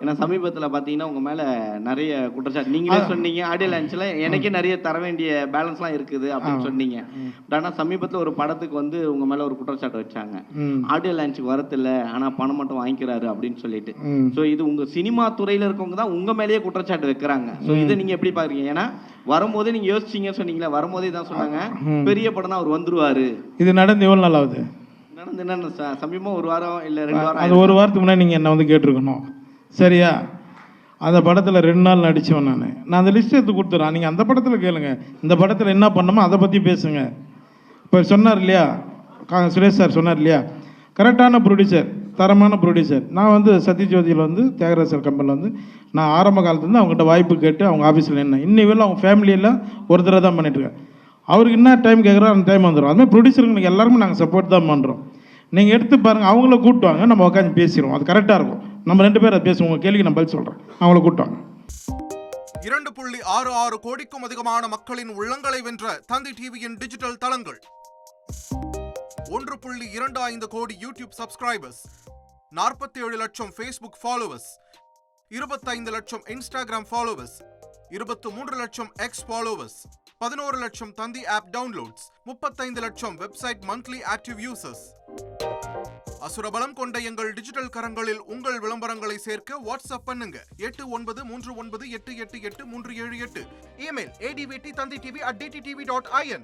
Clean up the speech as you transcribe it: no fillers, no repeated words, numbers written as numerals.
ஏன்னா சமீபத்துல பார்த்தீங்கன்னா, உங்க மேல நெறைய குற்றச்சாட்டு நீங்களே சொன்னீங்க, ஆடியோ லான்ச்ல எனக்கே நெறைய தர வேண்டிய பேலன்ஸ்லாம் இருக்குது அப்படின்னு சொன்னீங்க. பட் ஆனா சமீபத்துல ஒரு படத்துக்கு வந்து உங்க மேல ஒரு குற்றச்சாட்டு வச்சாங்க. ஆடியோ லான்ச்சுக்கு வரதில்ல, ஆனா பணம் மட்டும் வாங்கிக்கிறாரு அப்படின்னு சொல்லிட்டு. ஸோ இது உங்க சினிமா துறையில இருக்கவங்க தான் உங்க மேலேயே குற்றச்சாட்டு வைக்கிறாங்க. ஸோ இதை நீங்க எப்படி பாக்குறீங்க? ஏன்னா வரும்போதே நீங்க யோசிச்சீங்கன்னு சொன்னீங்களா? வரும்போதே தான் சொன்னாங்க, பெரிய படம்னா அவர் வந்துருவாரு. இது நடந்து எவ்வளவு நாள் ஆகுது? நடந்து என்ன சமீபமா 1 வாரம் இல்ல 2 வாரம். அது 1 வாரத்துக்கு முன்னாடி நீங்க என்ன வந்து கேட்டிருக்கணும். சரியா? அந்த படத்தில் 2 நாள் நடித்தவன் நான் அந்த லிஸ்ட் எடுத்து கொடுத்துறேன். நீங்கள் அந்த படத்தில் கேளுங்க, இந்த படத்தில் என்ன பண்ணணுமோ அதை பற்றி பேசுங்க. இப்போ சொன்னார் இல்லையா, சுரேஷ் சார் சொன்னார் இல்லையா, கரெக்டான ப்ரொடியூசர், தரமான ப்ரொடியூசர். நான் வந்து சத்யஜோதியில் வந்து தியாகராஜர் கம்பெனியில் வந்து நான் ஆரம்ப காலத்துலேருந்து அவங்ககிட்ட வாய்ப்பு கேட்டு அவங்க ஆஃபீஸில் என்ன இன்னி வேலை அவங்க ஃபேமிலியெல்லாம் ஒரு தடவை தான் பண்ணிட்டுருக்கேன். அவருக்கு என்ன டைம் கேட்குறோ அந்த டைம் வந்துடும். அதுமாதிரி ப்ரொடியூசருக்கு எல்லாருமே நாங்கள் சப்போர்ட் தான் பண்ணுறோம். நீங்கள் எடுத்து பாருங்கள், அவங்கள கூப்பிட்டுவாங்க, நம்ம உட்காந்து பேசிடுவோம். அது கரெக்டாக இருக்கும். நம்ம 2 பேரும் அதை பேசுவோம். உங்கள் கேள்விக்கு நான் பதில் சொல்கிறேன். அவங்கள கூப்பிட்டுவாங்க. 2.66 கோடிக்கும் அதிகமான மக்களின் உள்ளங்களை வென்ற தந்தி டிவியின் டிஜிட்டல் தளங்கள், 1.25 கோடி யூடியூப் சப்ஸ்கிரைபர்ஸ், 47 லட்சம் ஃபேஸ்புக் ஃபாலோவர்ஸ், 25 லட்சம் இன்ஸ்டாகிராம் ஃபாலோவர்ஸ், 23 லட்சம் எக்ஸ் ஃபாலோவர்ஸ், 11 லட்சம் தந்தி ஆப் டவுன்லோட்ஸ், 35 லட்சம் வெப்சைட் மந்த்லி ஆக்டிவ் யூசர்ஸ். அசுரபலம் கொண்ட எங்கள் டிஜிட்டல் கரங்களில் உங்கள் விளம்பரங்களை சேர்க்க வாட்ஸ்அப் பண்ணுங்க 8939888378. Email advttanditv@dttv.in.